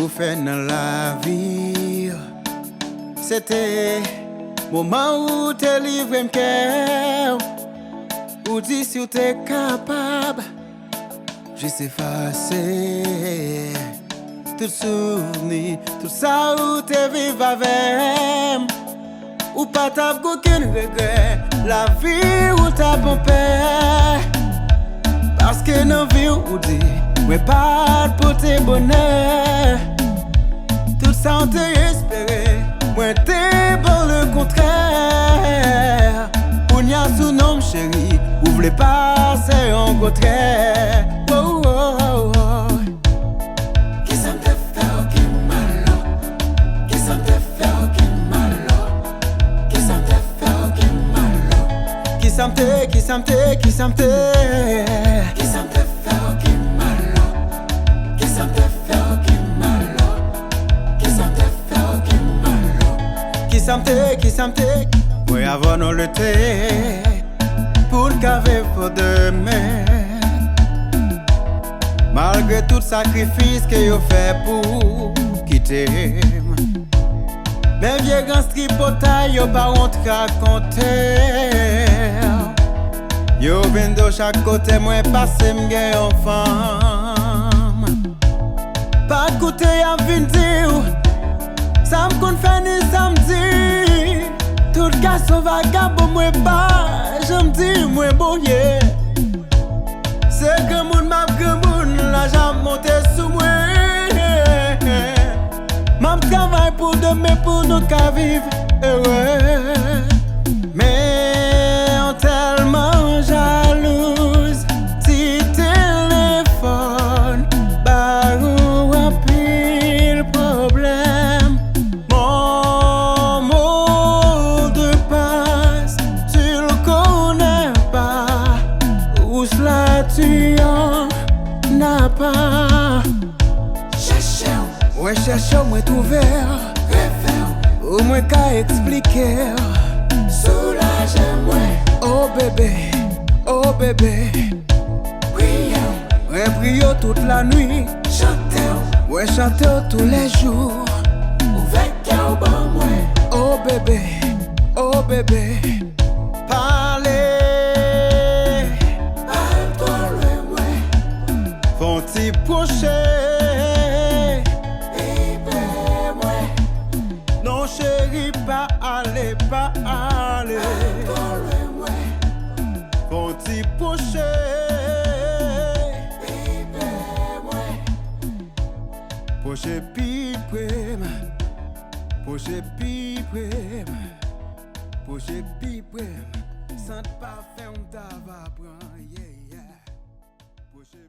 ou fait dans la vie. C'était moment où t'es livré mon cœur, ou dis si t'es capable, juste effacer tout souvenir, tout ça où t'es vivre avec, ou pas t'as aucun regret, la vie où t'as bon père, parce que nos vies où dit, ouais pas pour tes bonheurs, tout ça on t'a espéré, ouais t'es bon le contraire, pour n'y a sous nom chéri, ou voulez passer en contraire. Oh, oh, oh, oh. Qui ça me fait qui malo? Qui ça me fait qui malo? Qui ça me fait qui malo? Qui ça me fait, qui ça me fait, qui ça me fait? Qui ça me fait qui malo? Qui ça me fait qui malo? Qui ça me fait qui malo? Qui ça me fait, qui ça me fait? Oui, avant nous le thé, pour le caver pour demain. Malgré tout sacrifice que yo fait pour quitter, mais vieux grand stripotaille yo pas honte raconter. Yo vinn de chaque côté, moi passé m'gay en femme. Pas côté à vinn dire, ça m'con fait ni samedi. Tout garçon vagabond moi pas, j'aime dire moi bon yeah. C'est que moun m'a la jambe monte sous moi. M'am travaille pour demain pour nous qu'à vivre heureux. Mais on tellement jalouse, si téléphone barou un pile problème. Mon mot de passe, tu le connais pas, où cela tu en n'a pas. Cherchez, Ouais, cherche moi trouver, réfère, ou moi qu'à expliquer. soulagez-moi, Oh bébé, oh bébé. priez, Ouais, prio toute la nuit. chantez, Ouais, chante tous les jours. ouvrez cœur bon moi. Oh bébé, oh bébé. Parlez, Pas trop loin moi, font-ils procher. bébé moi. Non chérie, pas aller, pas aller. Pas trop loin moi, Font-ils procher. bébé moi. Proche pi prem, proche pi prem, proche pi prem, sans pas faire un tabac, yeah, yeah. Proche